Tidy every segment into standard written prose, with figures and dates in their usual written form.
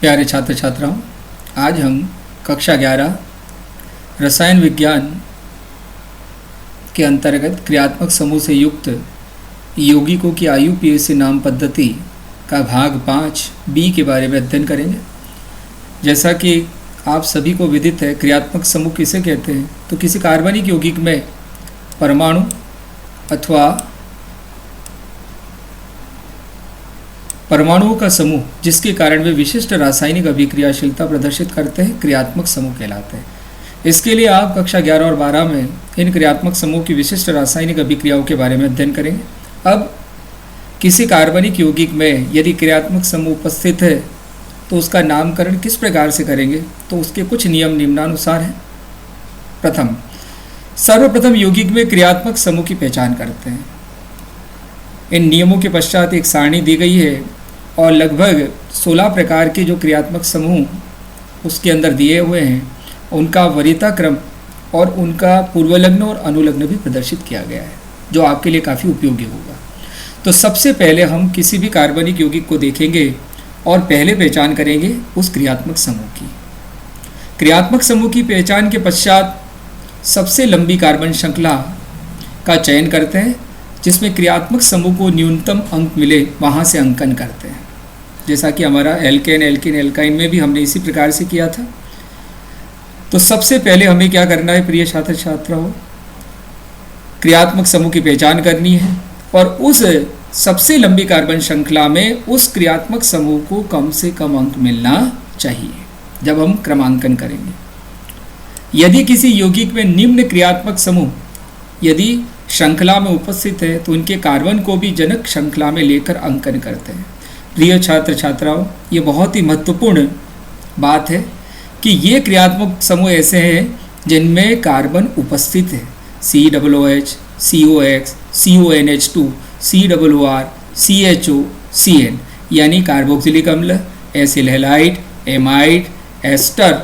प्यारे छात्र छात्राओं, आज हम कक्षा 11 रसायन विज्ञान के अंतर्गत क्रियात्मक समूह से युक्त यौगिकों की IUPAC नाम पद्धति का भाग 5 बी के बारे में अध्ययन करेंगे। जैसा कि आप सभी को विदित है, क्रियात्मक समूह किसे कहते हैं? तो किसी कार्बनिक यौगिक में परमाणु अथवा परमाणुओं का समूह जिसके कारण वे विशिष्ट रासायनिक अभिक्रियाशीलता प्रदर्शित करते हैं क्रियात्मक समूह कहलाते हैं। इसके लिए आप कक्षा 11 और 12 में इन क्रियात्मक समूह की विशिष्ट रासायनिक अभिक्रियाओं के बारे में अध्ययन करेंगे। अब किसी कार्बनिक यौगिक में यदि क्रियात्मक समूह उपस्थित है तो उसका नामकरण किस प्रकार से करेंगे? तो उसके कुछ नियम निम्नानुसार हैं। सर्वप्रथम यौगिक में क्रियात्मक समूह की पहचान करते हैं। इन नियमों के पश्चात एक सारणी दी गई है और लगभग 16 प्रकार के जो क्रियात्मक समूह उसके अंदर दिए हुए हैं, उनका वरीयता क्रम और उनका पूर्वलग्न और अनुलग्न भी प्रदर्शित किया गया है, जो आपके लिए काफ़ी उपयोगी होगा। तो सबसे पहले हम किसी भी कार्बनिक यौगिक को देखेंगे और पहले पहचान करेंगे उस क्रियात्मक समूह की। क्रियात्मक समूह की पहचान के पश्चात सबसे लंबी कार्बन श्रृंखला का चयन करते हैं, जिसमें क्रियात्मक समूह को न्यूनतम अंक मिले वहाँ से अंकन करते हैं। जैसा कि हमारा एल्केन, एल्किन, एल्काइन में भी हमने इसी प्रकार से किया था। तो सबसे पहले हमें क्या करना है प्रिय छात्र छात्राओं? क्रियात्मक समूह की पहचान करनी है और उस सबसे लंबी कार्बन श्रृंखला में उस क्रियात्मक समूह को कम से कम अंक मिलना चाहिए जब हम क्रमांकन करेंगे। यदि किसी यौगिक में निम्न क्रियात्मक समूह यदि श्रृंखला में उपस्थित है तो उनके कार्बन को भी जनक श्रृंखला में लेकर अंकन करते हैं। प्रिय छात्र छात्राओं, ये बहुत ही महत्वपूर्ण बात है कि ये क्रियात्मक समूह ऐसे हैं जिनमें कार्बन उपस्थित है। COOH, COX, CONH2, COR, CHO, CN यानी कार्बोक्सिलिक अम्ल, एसिल हैलाइड, एमाइड, एस्टर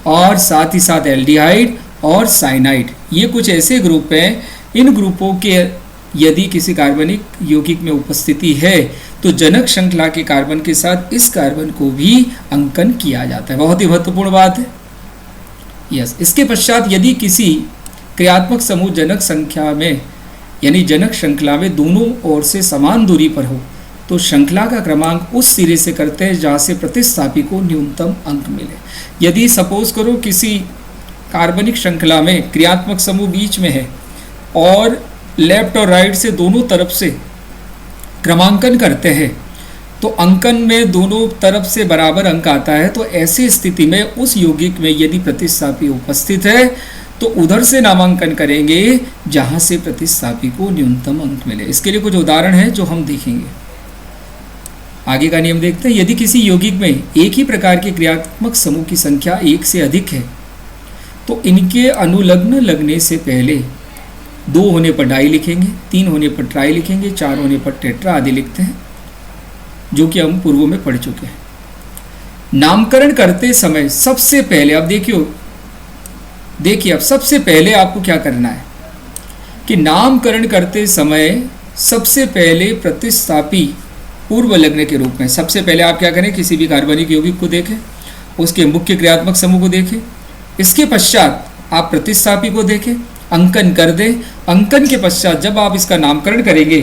और साथ ही साथ एल्डिहाइड और साइनाइड। ये कुछ ऐसे ग्रुप हैं, इन ग्रुपों के यदि किसी कार्बनिक यौगिक में उपस्थिति है तो जनक श्रृंखला के कार्बन के साथ इस कार्बन को भी अंकन किया जाता है। बहुत ही महत्वपूर्ण बात है। यस, इसके पश्चात यदि किसी क्रियात्मक समूह जनक संख्या में यानी जनक श्रृंखला में दोनों ओर से समान दूरी पर हो तो श्रृंखला का क्रमांक उस सिरे से करते हैं जहाँ से प्रतिस्थापी को न्यूनतम अंक मिले। यदि सपोज करो किसी कार्बनिक श्रृंखला में क्रियात्मक समूह बीच में है और लेफ्ट और राइट से दोनों तरफ से क्रमांकन करते हैं तो अंकन में दोनों तरफ से बराबर अंक आता है। तो ऐसी स्थिति में उस यौगिक में यदि प्रतिस्थापी उपस्थित है तो उधर से नामांकन करेंगे जहां से प्रतिस्थापी को न्यूनतम अंक मिले। इसके लिए कुछ उदाहरण हैं जो हम देखेंगे। आगे का नियम देखते हैं। यदि किसी यौगिक में एक ही प्रकार के क्रियात्मक समूह की संख्या एक से अधिक है तो इनके अनुलग्न लगने से पहले 2 होने पर डाई लिखेंगे, 3 होने पर ट्राई लिखेंगे, 4 होने पर टेट्रा आदि लिखते हैं, जो कि हम पूर्व में पढ़ चुके हैं। नामकरण करते समय सबसे पहले अब देखिए अब सबसे पहले आपको क्या करना है कि नामकरण करते समय सबसे पहले प्रतिस्थापी पूर्व लग्न के रूप में सबसे पहले आप क्या करें, किसी भी कार्बनिक यौगिक को देखें, उसके मुख्य क्रियात्मक समूह को देखें, इसके पश्चात आप प्रतिस्थापी को देखें, अंकन कर दें। अंकन के पश्चात जब आप इसका नामकरण करेंगे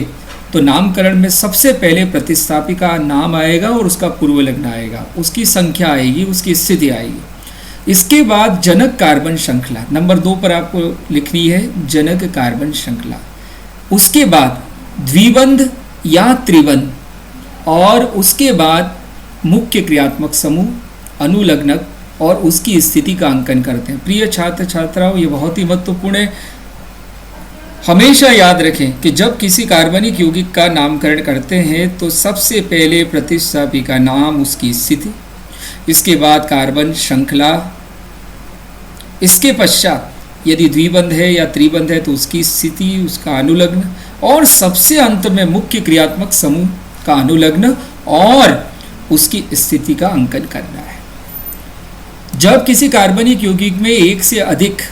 तो नामकरण में सबसे पहले प्रतिस्थापी का नाम आएगा और उसका पूर्व लग्न आएगा, उसकी संख्या आएगी, उसकी स्थिति आएगी। इसके बाद जनक कार्बन श्रृंखला नंबर 2 पर आपको लिखनी है, जनक कार्बन श्रृंखला। उसके बाद द्विबंध या त्रिबंध और उसके बाद मुख्य क्रियात्मक समूह, अनुलग्नक और उसकी स्थिति का अंकन करते हैं। प्रिय छात्र छात्राओं, ये बहुत ही महत्वपूर्ण है। हमेशा याद रखें कि जब किसी कार्बनिक यौगिक का नामकरण करते हैं तो सबसे पहले प्रतिस्थापी का नाम, उसकी स्थिति, इसके बाद कार्बन श्रृंखला, इसके पश्चात यदि द्विबंध है या त्रिबंध है तो उसकी स्थिति, उसका अनुलग्न और सबसे अंत में मुख्य क्रियात्मक समूह का अनुलग्न और उसकी स्थिति का अंकन करना है। जब किसी कार्बनिक यौगिक में एक से अधिक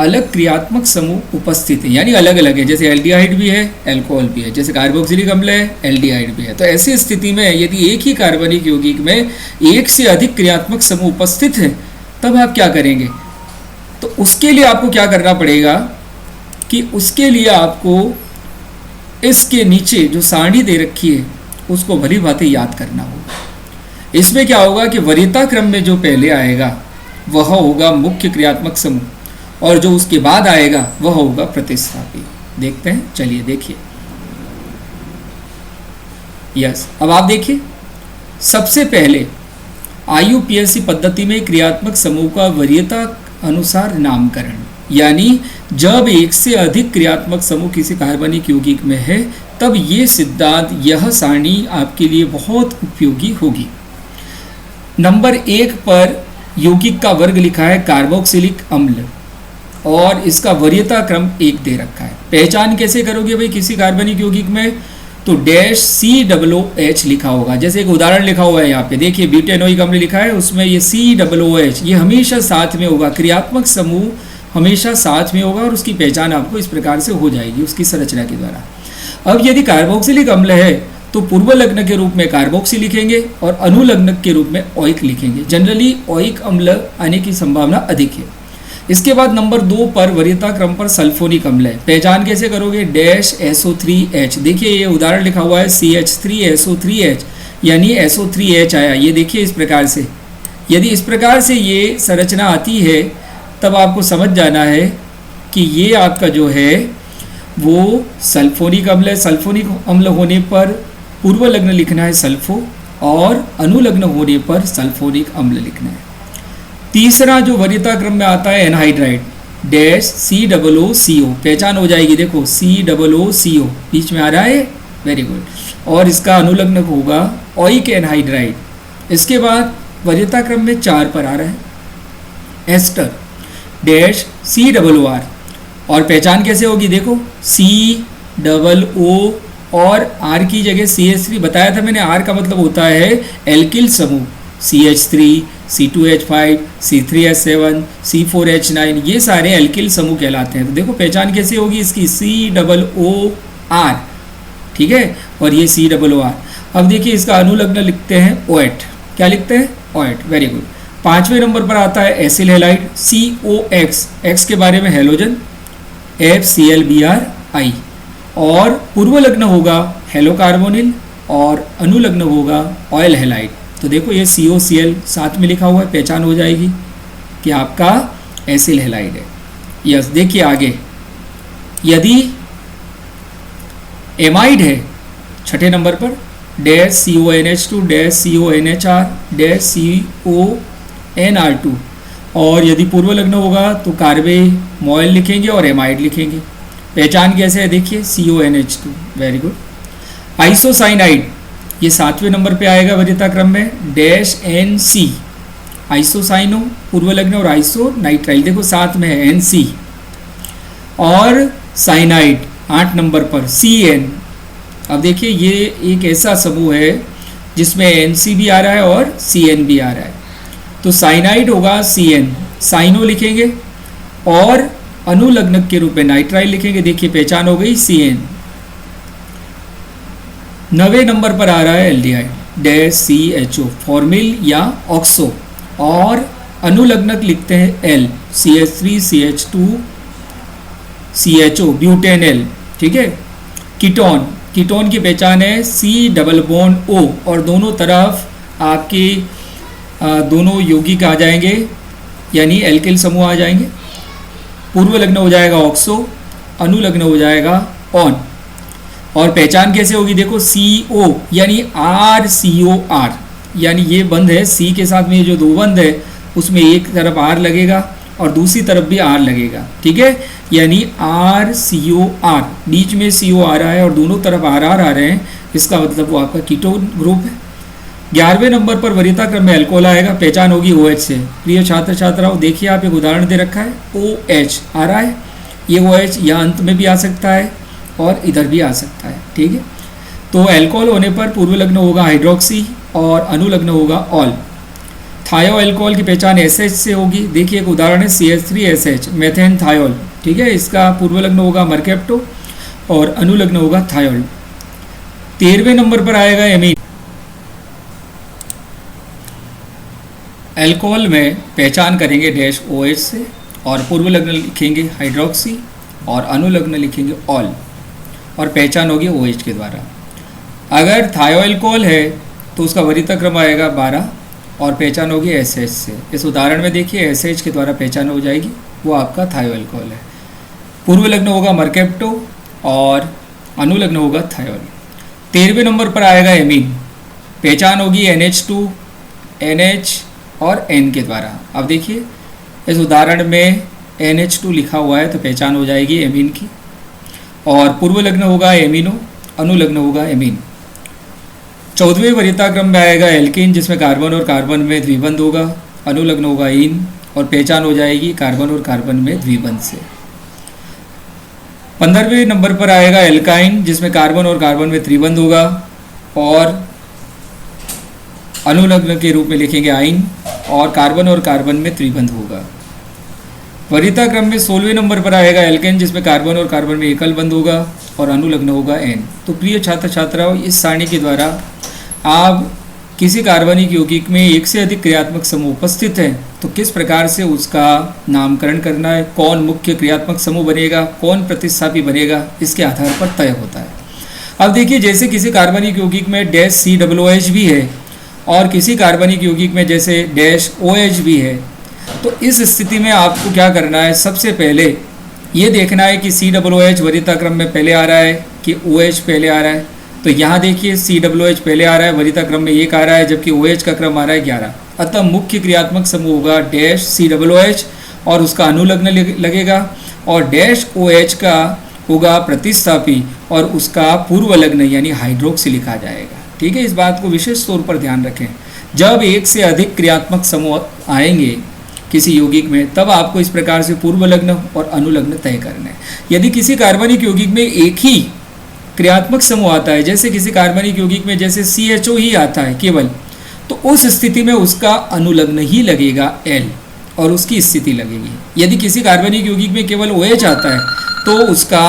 अलग क्रियात्मक समूह उपस्थित है, यानी अलग अलग है, जैसे एल्डिहाइड भी है, अल्कोहल भी है, जैसे कार्बोक्सिलिक अम्ल है, एल्डिहाइड भी है। तो ऐसी स्थिति में यदि एक ही कार्बनिक यौगिक में एक से अधिक क्रियात्मक समूह उपस्थित है, तब आप क्या करेंगे? तो उसके लिए आपको क्या करना पड़ेगा कि उसके लिए आपको इसके नीचे जो सारणी दे रखी है उसको भली भांति याद करना होगा। इसमें क्या होगा कि वरीयता क्रम में जो पहले आएगा वह होगा मुख्य क्रियात्मक समूह और जो उसके बाद आएगा वह होगा प्रतिस्थापी। देखते हैं, चलिए देखिए। यस, अब आप देखिए, सबसे पहले IUPAC पद्धति में क्रियात्मक समूह का वरीयता अनुसार नामकरण, यानी जब एक से अधिक क्रियात्मक समूह किसी कार्बनिक यौगिक में है तब ये सिद्धांत, यह सारणी आपके लिए बहुत उपयोगी होगी। नंबर 1 पर यौगिक का वर्ग लिखा है कार्बोक्सिलिक अम्ल और इसका वरीयता क्रम 1 दे रखा है। पहचान कैसे करोगे भाई किसी कार्बनिक यौगिक में? तो डैश COOH लिखा होगा। जैसे एक उदाहरण लिखा हुआ है यहाँ पे, देखिए ब्यूटेनोइक अम्ल लिखा है, उसमें ये COOH ये हमेशा साथ में होगा, क्रियात्मक समूह हमेशा साथ में होगा और उसकी पहचान आपको इस प्रकार से हो जाएगी उसकी संरचना के द्वारा। अब यदि कार्बोक्सिलिक अम्ल है तो पूर्व लग्न के रूप में कार्बोक्सी लिखेंगे और अनुलग्न के रूप में ओइक लिखेंगे। जनरली ओइक अम्ल आने की संभावना अधिक है। इसके बाद नंबर 2 पर वरीयता क्रम पर सल्फोनिक अम्ल है। पहचान कैसे करोगे? Dash SO3H। देखिए ये उदाहरण लिखा हुआ है CH3SO3H, यानी SO3H आया। ये देखिए इस प्रकार से, यदि इस प्रकार से ये संरचना आती है तब आपको समझ जाना है कि ये आपका जो है वो सल्फोनिक अम्ल है। सल्फोनिक अम्ल होने पर पूर्व लग्न लिखना है सल्फो और अनुलग्न होने पर सल्फोनिक अम्ल लिखना है। तीसरा जो वरीयता क्रम में आता है एनहाइड्राइड, डैश COOCO। पहचान हो जाएगी, देखो COOCO बीच में आ रहा है, वेरी गुड। और इसका अनुलग्न होगा ओइक एनहाइड्राइड। इसके बाद वरीयता क्रम में 4 पर आ रहा है एस्टर, डैश COOR। और पहचान कैसे होगी? देखो COO और R की जगह CH3 बताया था मैंने। R का मतलब होता है एल्किल समूह, CH3, C2H5, C3H7, C4H9, ये सारे एल्किल समूह कहलाते हैं। तो देखो पहचान कैसे होगी इसकी? COOR, ठीक है, और ये COOR। अब देखिए इसका अनुलग्न लिखते हैं OAT। क्या लिखते हैं? OAT, very good. 5वें नंबर पर आता है एसिल हैलाइड, COX, X के बारे में हेलोजन, FClBrI। और पूर्व लग्न होगा हेलोकार्बोनिल और अनुलग्न होगा ऑयल हैलाइड। तो देखो ये COCl साथ में लिखा हुआ है, पहचान हो जाएगी कि आपका एसिल हैलाइड है। यस, देखिए आगे, यदि एमाइड है 6ठे नंबर पर, dash CONH2, dash CONHR, dash CONR2। और यदि पूर्व लग्न होगा तो कार्बे मॉयल लिखेंगे और एमाइड लिखेंगे। पहचान कैसे है? देखिए CONH2, वेरी गुड। आइसोसाइनाइड, ये 7वें नंबर पे आएगा वरीयता क्रम में, डैश NC। आइसोसाइनो पूर्व लग्न और आइसो नाइट्राइल, देखो साथ में है NC। और साइनाइड 8 नंबर पर CN। अब देखिए ये एक ऐसा समूह है जिसमें NC भी आ रहा है और CN भी आ रहा है। तो साइनाइड होगा CN, साइनो लिखेंगे और अनुलग्न के रूप में नाइट्राइल लिखेंगे। देखिए पहचान हो गई CN। 9वें नंबर पर आ रहा है एल्डिहाइड, डैश CHO, फॉर्मिल या ऑक्सो। और अनुलग्नक लिखते हैं L, CH3, CH2, CHO, butanal, ठीक है। कीटोन, कीटोन की पहचान है C डबल बॉन्ड O और दोनों तरफ आपके दोनों यौगिक आ जाएंगे, यानी एल्किल समूह आ जाएंगे। पूर्व लग्न हो जाएगा ऑक्सो, अनुलग्न हो जाएगा ऑन। और पहचान कैसे होगी? देखो CO यानी RCOR, यानी ये बंद है C के साथ में, ये जो 2 बंद है उसमें एक तरफ R लगेगा और दूसरी तरफ भी R लगेगा, ठीक है। यानी RCOR, बीच में CO आ रहा है और दोनों तरफ RR आ रहे हैं, इसका मतलब वो आपका कीटोन ग्रुप है। 11वें नंबर पर वरीयता क्रम में अल्कोहल आएगा, पहचान होगी OH से। प्रिय छात्र छात्राओं, देखिए आप एक उदाहरण दे रखा है, OH आ रहा है, ये OH यहाँ अंत में भी आ सकता है और इधर भी आ सकता है, ठीक है। तो अल्कोहल होने पर पूर्व लग्न होगा हाइड्रोक्सी और अनुलग्न होगा ऑल। थायो अल्कोहल की पहचान SH से होगी। देखिए एक उदाहरण है CH3SH मेथेन थायोल, ठीक है। इसका पूर्व लग्न होगा मर्केप्टो और अनुलग्न होगा थायोल। 13वें नंबर पर आएगा एमीन। अल्कोहल में पहचान करेंगे डैश OH से और पूर्व लग्न लिखेंगे हाइड्रोक्सी और अनुलग्न लिखेंगे ऑल और पहचान होगी OH के द्वारा। अगर थायो अल्कोहल है तो उसका वरीयता क्रम आएगा 12 और पहचान होगी SH से। इस उदाहरण में देखिए SH के द्वारा पहचान हो जाएगी, वो आपका थायो अल्कोहल है। पूर्व लग्न होगा मर्केप्टो और अनुलग्न होगा थायोल। 13वें नंबर पर आएगा एमीन। पहचान होगी NH2, NH और N के द्वारा। अब देखिए इस उदाहरण में NH2 लिखा हुआ है तो पहचान हो जाएगी एमीन की और पूर्व लग्न होगा एमीनो, अनुलग्न होगा एमीन। 14वें वरीयता क्रम में आएगा एल्कीन, जिसमें कार्बन और कार्बन में द्विबंध होगा, अनुलग्न होगा इन और पहचान हो जाएगी कार्बन और कार्बन में द्विबंध से। 15वें नंबर पर आएगा एल्काइन, जिसमें कार्बन और कार्बन में त्रिबंध होगा और अनुलग्न के रूप में लिखेंगे आइन और कार्बन और कार्बन में त्रिबंध होगा। वरीयता क्रम में 16वें नंबर पर आएगा एल्केन, जिसमें कार्बन और कार्बन में एकल बंध होगा और अनुलग्न होगा एन। तो प्रिय छात्र छात्राओं, इस सारणी के द्वारा आप किसी कार्बनिक यौगिक में एक से अधिक क्रियात्मक समूह उपस्थित हैं तो किस प्रकार से उसका नामकरण करना है, कौन मुख्य क्रियात्मक समूह बनेगा, कौन प्रतिस्थापी बनेगा, इसके आधार पर तय होता है। अब देखिए जैसे किसी कार्बनिक यौगिक में डैश COOH भी है और किसी कार्बनिक यौगिक में जैसे डैश OH भी है, तो इस स्थिति में आपको क्या करना है, सबसे पहले ये देखना है कि COOH वरीयता क्रम में पहले आ रहा है कि OH पहले आ रहा है। तो यहाँ देखिए COOH पहले आ रहा है, वरीयता क्रम में 1 आ रहा है, जबकि OH का क्रम आ रहा है 11। अतः मुख्य क्रियात्मक समूह होगा डैश COOH और उसका अनुलग्न लगेगा और डैश OH का होगा प्रतिस्थापी और उसका पूर्व लग्न यानी हाइड्रोक्सी लिखा जाएगा। ठीक है, इस बात को विशेष तौर पर ध्यान रखें। जब एक से अधिक क्रियात्मक समूह आएंगे किसी यौगिक में तब आपको इस प्रकार से पूर्व लग्न और अनुलग्न तय करना है। यदि किसी कार्बनिक यौगिक में एक ही क्रियात्मक समूह आता है, जैसे किसी कार्बनिक यौगिक में जैसे CHO ही आता है केवल, तो उस स्थिति में उसका अनुलग्न ही लगेगा L और उसकी स्थिति लगेगी। यदि किसी कार्बनिक यौगिक में केवल OH आता है तो उसका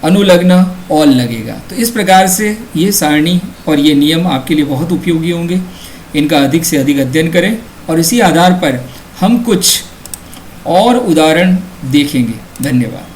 अनुलग्न ऑल लगेगा। तो इस प्रकार से ये सारणी और ये नियम आपके लिए बहुत उपयोगी होंगे। इनका अधिक से अधिक अध्ययन करें और इसी आधार पर हम कुछ और उदाहरण देखेंगे। धन्यवाद।